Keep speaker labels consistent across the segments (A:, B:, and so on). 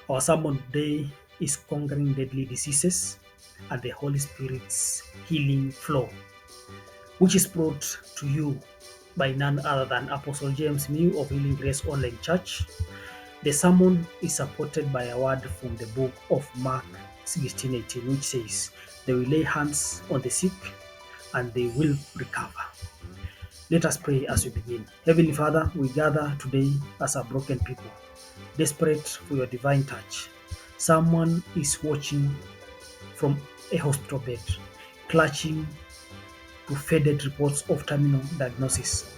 A: Our sermon today is Conquering Deadly Diseases and the Holy Spirit's Healing Flow, which is brought to you by none other than Apostle JM Simiyu of Healing Grace Online Church. The sermon is supported by a word from the book of Mark 16:18, which says, "They will lay hands on the sick and they will recover." Let us pray as we begin. Heavenly Father, we gather today as a broken people, desperate for your divine touch. Someone is watching from a hospital bed, clutching to faded reports of terminal diagnosis.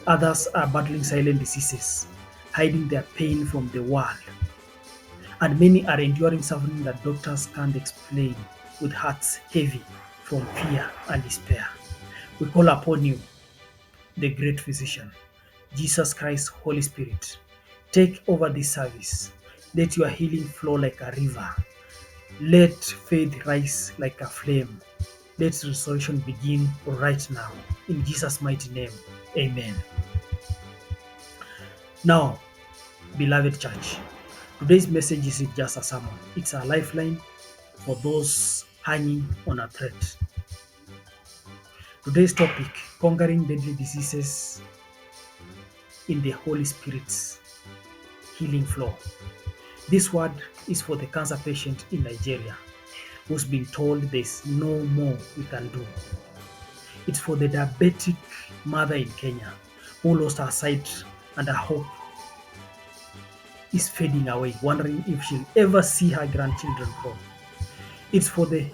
A: Others are battling silent diseases, hiding their pain from the world. And many are enduring suffering that doctors can't explain, with hearts heavy from fear and despair. We call upon you, the great physician, Jesus Christ, Holy Spirit. Take over this service. Let your healing flow like a river. Let faith rise like a flame. Let restoration begin right now. In Jesus' mighty name, amen. Now, beloved church, today's message isn't just a sermon, it's a lifeline for those hanging on a thread. Today's topic: conquering deadly diseases in the Holy Spirit's healing flow. This word is for the cancer patient in Nigeria who's been told there's no more we can do. It's for the diabetic mother in Kenya who lost her sight and her hope is fading away, wondering if she'll ever see her grandchildren grow. It's for the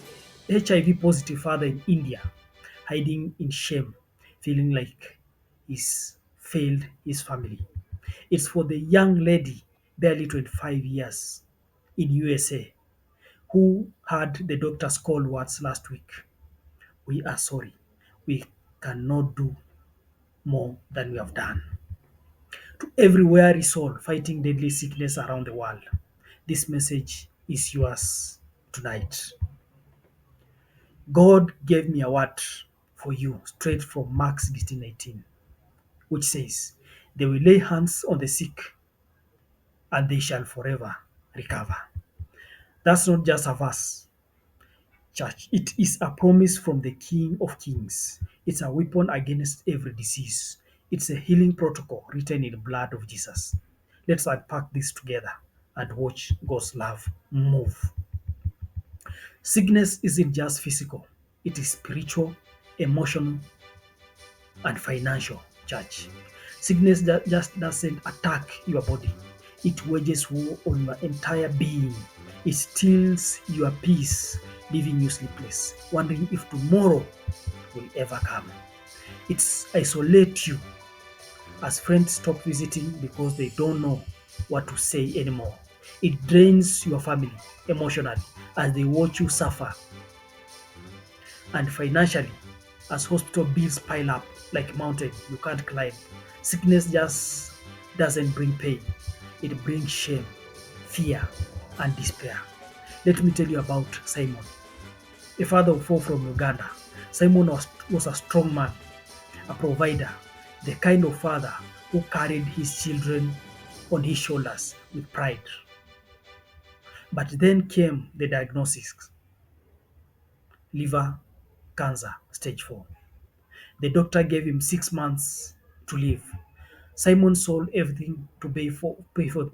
A: HIV positive father in India, hiding in shame, feeling like he's failed his family. It's for the young lady, barely 25 years, in USA, who heard the doctor's cold words last week. "We are sorry. We cannot do more than we have done." To every weary soul fighting deadly sickness around the world, this message is yours tonight. God gave me a word for you straight from Mark 16:18, which says, "They will lay hands on the sick and they shall forever recover." That's not just a verse, church. It is a promise from the King of Kings. It's a weapon against every disease. It's a healing protocol written in the blood of Jesus. Let's unpack this together and watch God's love move. Sickness isn't just physical, it is spiritual, emotional, and financial, church. Sickness that just doesn't attack your body, it wages war on your entire being. It steals your peace, leaving you sleepless, wondering if tomorrow will ever come. It isolates you as friends stop visiting because they don't know what to say anymore. It drains your family emotionally as they watch you suffer, and financially as hospital bills pile up like a mountain you can't climb. Sickness just doesn't bring pain, it brings shame, fear, and despair. Let me tell you about Simon, a father of four from Uganda. Simon was a strong man, a provider, the kind of father who carried his children on his shoulders with pride. But then came the diagnosis: liver cancer, stage 4. The doctor gave him 6 months to live. Simon sold everything to pay for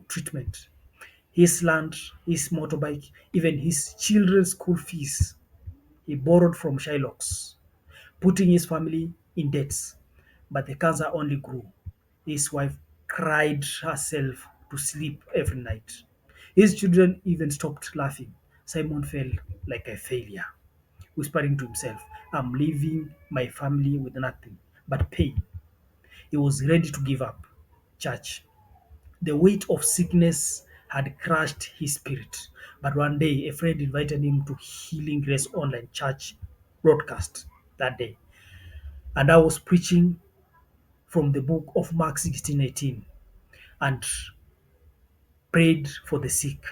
A: treatment: his land, his motorbike, even his children's school fees. He borrowed from Shylocks, putting his family in debts. But the cancer only grew. His wife cried herself to sleep every night. His children even stopped laughing. Simon felt like a failure, whispering to himself, "I'm leaving my family with nothing but pain." He was ready to give up. Church, the weight of sickness had crushed his spirit. But one day, a friend invited him to Healing Grace Online Church broadcast that day. And I was preaching from the book of Mark 16:18 and prayed for the sick.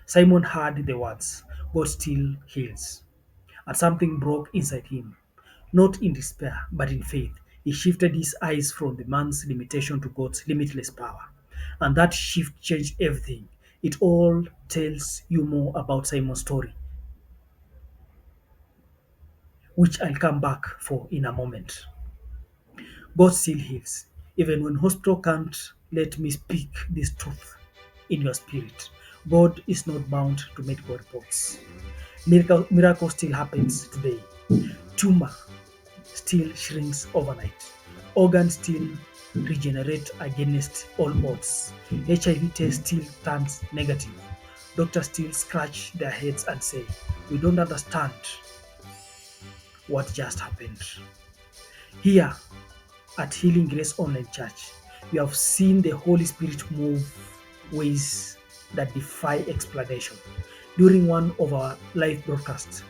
A: Simon heard the words, "God still heals." And something broke inside him, not in despair, but in faith. He shifted his eyes from the man's limitation to God's limitless power. And that shift changed everything. It all tells you more about Simon's story, which I'll come back for in a moment. God still heals, even when hospital can't. Let me speak this truth in your spirit. God is not bound to medical reports. Miracle still happens today. Tumor still shrinks overnight. Organs still regenerate against all odds. HIV test still turns negative. Doctors still scratch their heads and say, "We don't understand what just happened." Here at Healing Grace Online Church, we have seen the Holy Spirit move ways that defy explanation. During one of our live broadcasts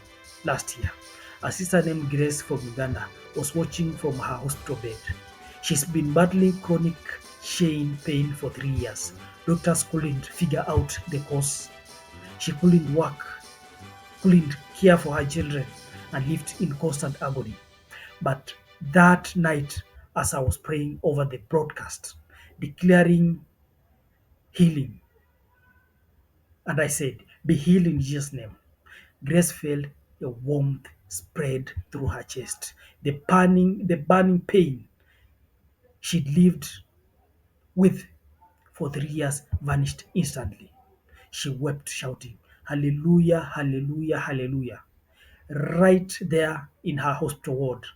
A: last year, a sister named Grace from Uganda was watching from her hospital bed. She's been battling chronic shin pain for 3 years. Doctors couldn't figure out the cause. She couldn't work, couldn't care for her children, and lived in constant agony. But that night, as I was praying over the broadcast, declaring healing, and I said, "Be healed in Jesus' name," Grace felt a warmth spread through her chest. The burning pain she'd lived with for 3 years vanished instantly. She wept, shouting, "Hallelujah, hallelujah, hallelujah," right there in her hospital ward.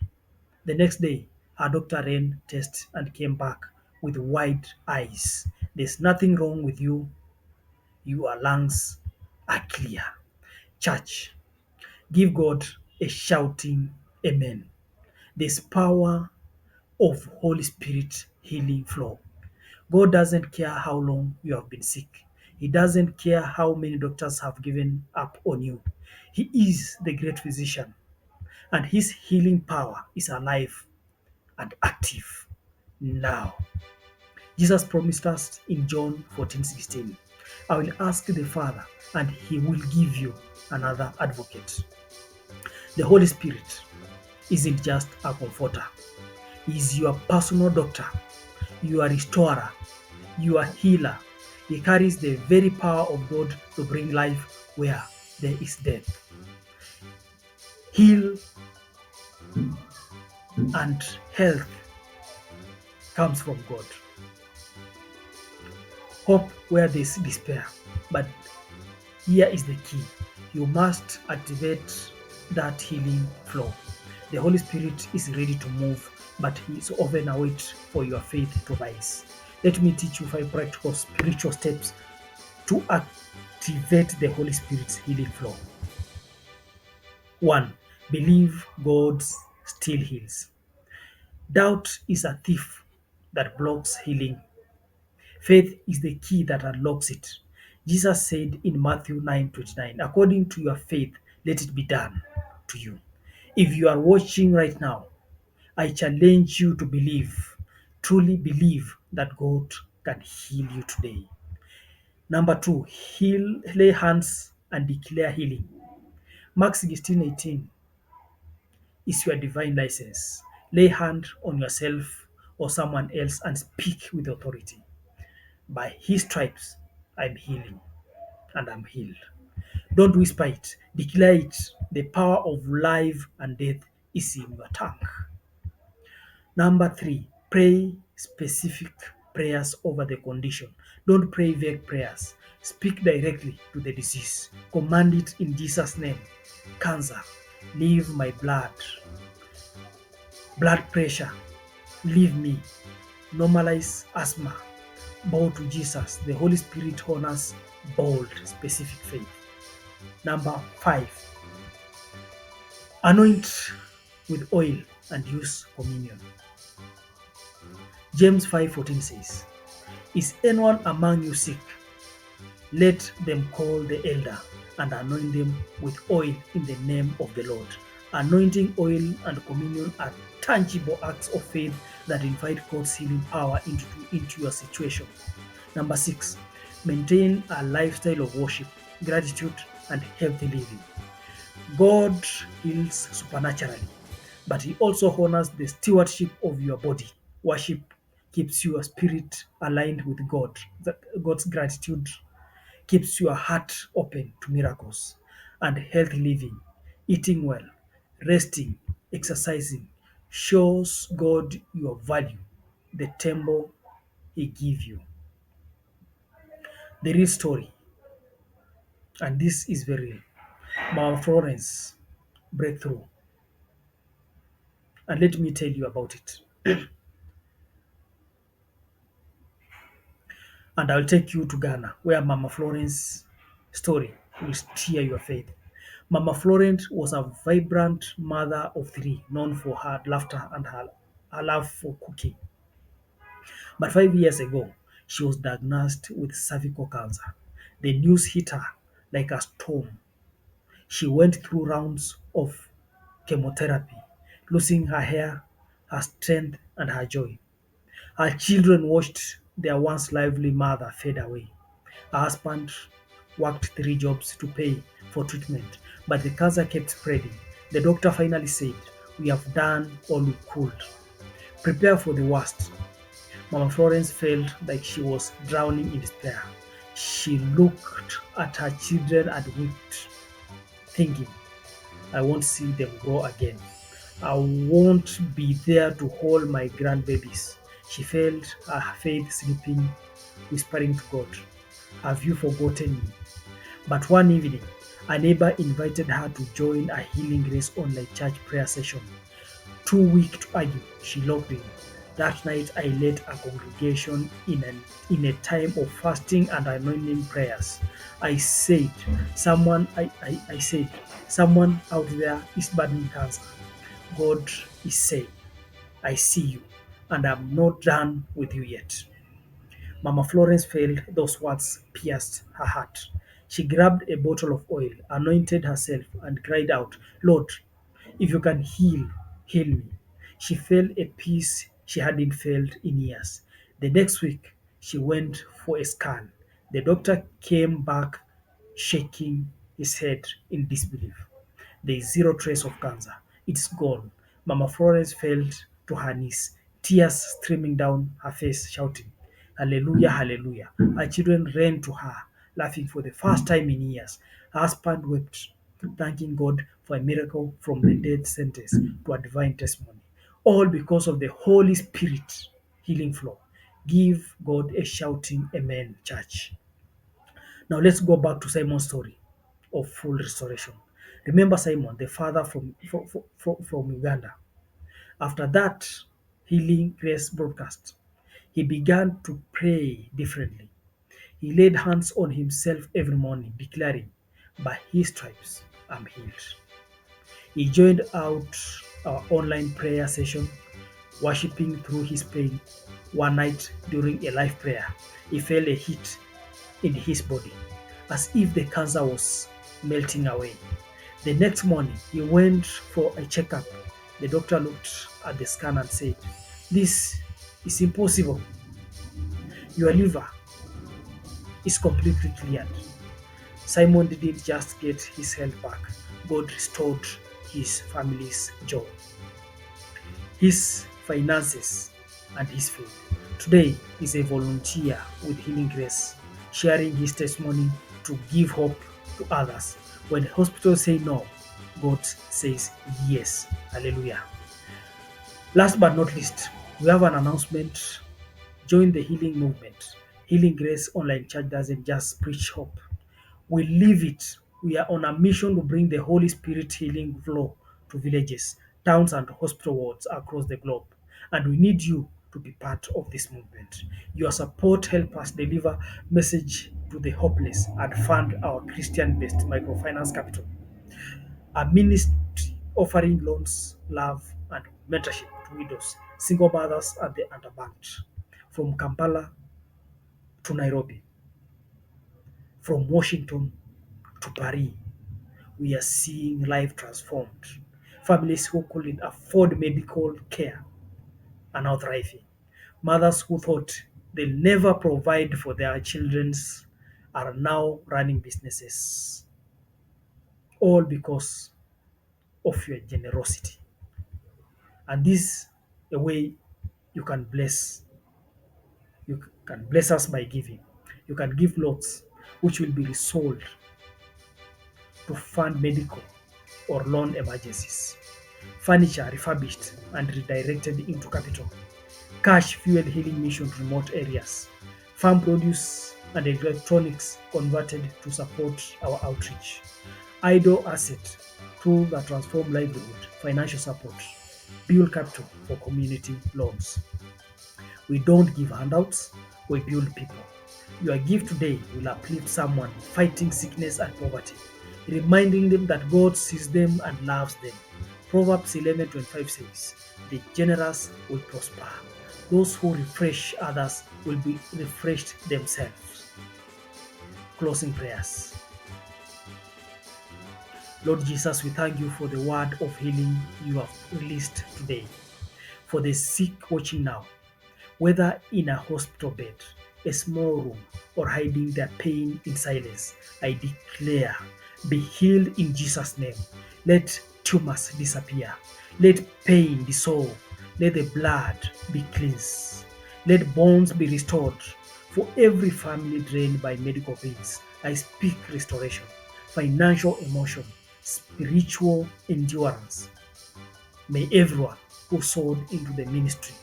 A: The next day, her doctor ran tests and came back with wide eyes. "There's nothing wrong with you. Your lungs are clear." Church, give God a shouting amen. There's power of Holy Spirit healing flow. God doesn't care how long you have been sick. He doesn't care how many doctors have given up on you. He is the great physician, and his healing power is alive and active now. Jesus promised us in John 14:16, "I will ask the Father, and he will give you another advocate." The Holy Spirit isn't just a comforter, he is your personal doctor, your restorer, your healer. He carries the very power of God to bring life where there is death. Heal and health comes from God. Hope where there is despair. But here is the key. You must activate that healing flow. The Holy Spirit is ready to move, but He is often await for your faith to rise. Let me teach you 5 practical spiritual steps to activate the Holy Spirit's healing flow. 1. Believe God still heals. Doubt is a thief that blocks healing. Faith is the key that unlocks it. Jesus said in Matthew 9:29, "According to your faith, let it be done to you." If you are watching right now, I challenge you to believe, truly believe that God can heal you today. Number 2, lay hands and declare healing. Mark 16:18 is your divine license. Lay hand on yourself or someone else and speak with authority. By his stripes, I'm healing and I'm healed. Don't whisper it, declare it. The power of life and death is in your tongue. Number 3, pray specific prayers over the condition. Don't pray vague prayers. Speak directly to the disease. Command it in Jesus' name. Cancer, leave my blood. Blood pressure, leave me. Normalize asthma. Bow to Jesus. The Holy Spirit honors bold, specific faith. Number 5, anoint with oil and use communion. James 5:14 says, "Is anyone among you sick? Let them call the elder and anoint them with oil in the name of the Lord." Anointing, oil, and communion are tangible acts of faith that invite God's healing power into your situation. Number 6, maintain a lifestyle of worship, gratitude, and healthy living. God heals supernaturally, but He also honors the stewardship of your body. Worship keeps your spirit aligned with God. God's gratitude keeps your heart open to miracles and healthy living, eating well, resting, exercising shows God your value, the temple He gave you. The real story, and this is very real. Mama Florence breakthrough, and let me tell you about it. And I'll take you to Ghana, where Mama Florence story will steer your faith. Mama Florence was a vibrant mother of three, known for her laughter and her love for cooking. But 5 years ago, she was diagnosed with cervical cancer. The news hit her like a storm. She went through rounds of chemotherapy, losing her hair, her strength, and her joy. Her children watched their once lively mother fade away. Her husband worked three jobs to pay for treatment, but the cancer kept spreading. The doctor finally said, "We have done all we could. Prepare for the worst." Mama Florence felt like she was drowning in despair. She looked at her children and wept, thinking, "I won't see them grow again. I won't be there to hold my grandbabies." She felt her faith slipping, whispering to God, "Have you forgotten me?" But one evening, a neighbor invited her to join a Healing Grace online church prayer session. Too weak to argue, she logged in. That night, I led a congregation in a time of fasting and anointing prayers. I said, I said, someone out there is battling cancer. God is saying, I see you, and I'm not done with you yet. Mama Florence felt those words pierced her heart. She grabbed a bottle of oil, anointed herself, and cried out, "Lord, if you can heal, heal me." She felt a peace she hadn't felt in years. The next week, she went for a scan. The doctor came back shaking his head in disbelief. There is zero trace of cancer. It's gone. Mama Florence fell to her knees, tears streaming down her face, shouting, "Hallelujah, hallelujah." Her children ran to her, laughing for the first time in years. Her husband wept, thanking God for a miracle from the death sentence to a divine testimony. All because of the Holy Spirit healing flow. Give God a shouting amen, church. Now let's go back to Simon's story of full restoration. Remember Simon, the father from Uganda. After that healing grace broadcast, he began to pray differently. He laid hands on himself every morning, declaring, "By his stripes I'm healed." He joined out our online prayer session, worshiping through his pain. One night during a live prayer, he felt a heat in his body, as if the cancer was melting away. The next morning, he went for a checkup. The doctor looked at the scan and said, "This is impossible. Your liver is completely cleared." Simon didn't just get his health back, God restored his family's joy, his finances, and his faith. Today, he's a volunteer with Healing Grace, sharing his testimony to give hope to others. When hospitals say no, God says yes. Hallelujah. Last but not least, we have an announcement. Join the healing movement. Healing Grace Online Church doesn't just preach hope, we live it. We are on a mission to bring the Holy Spirit healing flow to villages, towns, and hospital wards across the globe. And we need you to be part of this movement. Your support helps us deliver message to the hopeless and fund our Christian-based microfinance capital, a ministry offering loans, love, and mentorship to widows, single mothers, and the underbanked. From Kampala to Nairobi, from Washington to Paris, we are seeing life transformed. Families who couldn't afford medical care are now thriving. Mothers who thought they'll never provide for their children are now running businesses, all because of your generosity. And this a way you can bless. You can bless us by giving. You can give lots. which will be resold to fund medical or loan emergencies. Furniture refurbished and redirected into capital. Cash fueled healing mission to remote areas. Farm produce and electronics converted to support our outreach. Idle asset, tools that transform livelihood, financial support, build capital for community loans. We don't give handouts, we build people. Your gift today will uplift someone fighting sickness and poverty, reminding them that God sees them and loves them. Proverbs 11:25 says, "The generous will prosper. Those who refresh others will be refreshed themselves." Closing prayers. Lord Jesus, we thank you for the word of healing you have released today. For the sick watching now, whether in a hospital bed, a small room, or hiding their pain in silence, I declare, be healed in Jesus' name. Let tumors disappear. Let pain dissolve. Let the blood be cleansed. Let bones be restored. For every family drained by medical bills, I speak restoration, financial emotion, spiritual endurance. May everyone who sowed into the ministry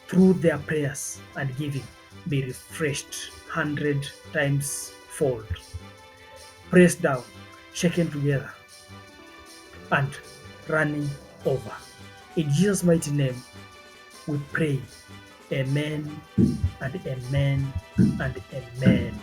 A: through their prayers and giving be refreshed 100 times fold, pressed down, shaken together, and running over. In Jesus' mighty name, we pray. Amen and amen and amen.